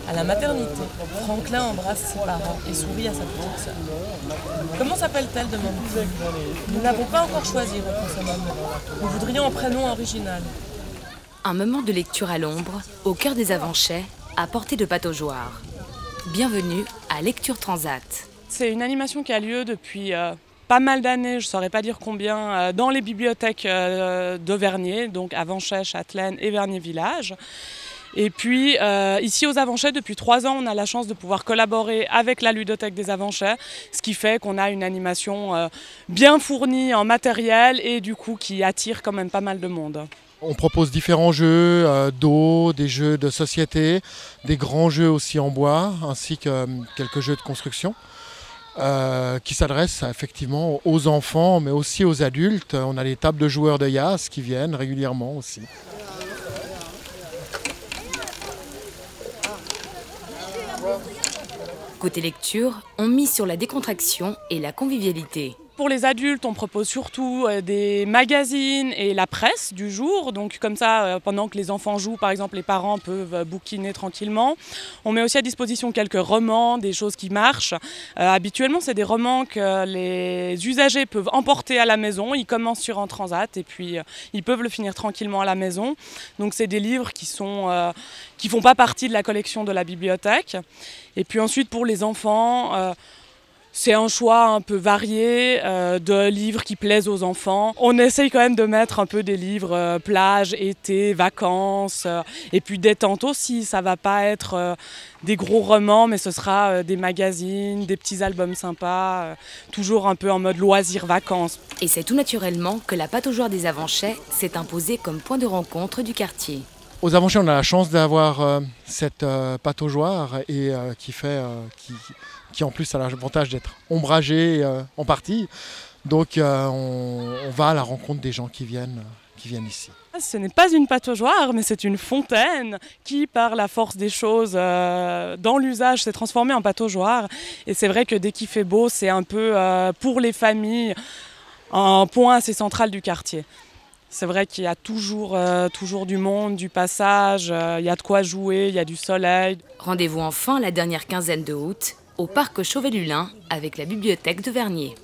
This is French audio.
À la maternité, Franklin embrasse ses parents et sourit à sa petite sœur. Comment s'appelle-t-elle demande-t-il. Nous n'avons pas encore choisi, répond sa maman. Nous voudrions un prénom original. Un moment de lecture à l'ombre, au cœur des Avenchets, à portée de pataugeoire. Bienvenue à Lecture Transat. C'est une animation qui a lieu depuis pas mal d'années, je ne saurais pas dire combien, dans les bibliothèques de Vernier, donc Avenchets, Châtelaine et Vernier Village. Et puis ici aux Avenchets, depuis 3 ans, on a la chance de pouvoir collaborer avec la ludothèque des Avenchets, ce qui fait qu'on a une animation bien fournie en matériel et du coup qui attire quand même pas mal de monde. On propose différents jeux d'eau, des jeux de société, des grands jeux aussi en bois, ainsi que quelques jeux de construction qui s'adressent effectivement aux enfants, mais aussi aux adultes. On a les tables de joueurs de Yas qui viennent régulièrement aussi. Côté lecture, on mise sur la décontraction et la convivialité. Pour les adultes, on propose surtout des magazines et la presse du jour. Donc comme ça, pendant que les enfants jouent, par exemple, les parents peuvent bouquiner tranquillement. On met aussi à disposition quelques romans, des choses qui marchent. Habituellement, c'est des romans que les usagers peuvent emporter à la maison. Ils commencent sur un transat et puis ils peuvent le finir tranquillement à la maison. Donc c'est des livres qui font pas partie de la collection de la bibliothèque. Et puis ensuite, pour les enfants, c'est un choix un peu varié de livres qui plaisent aux enfants. On essaye quand même de mettre un peu des livres plage, été, vacances et puis détente aussi. Ça va pas être des gros romans, mais ce sera des magazines, des petits albums sympas, toujours un peu en mode loisirs-vacances. Et c'est tout naturellement que la pataugeoire des Avenchets s'est imposée comme point de rencontre du quartier. Aux Avenchets, on a la chance d'avoir cette pataugeoire et qui en plus a l'avantage d'être ombragée en partie. Donc on va à la rencontre des gens qui viennent ici. Ce n'est pas une pataugeoire, mais c'est une fontaine qui, par la force des choses, dans l'usage, s'est transformée en pataugeoire. Et c'est vrai que dès qu'il fait beau, c'est un peu, pour les familles, un point assez central du quartier. C'est vrai qu'il y a toujours du monde, du passage, il y a de quoi jouer, il y a du soleil. Rendez-vous enfin la dernière quinzaine de août au parc Chauvet-Lulin avec la bibliothèque de Vernier.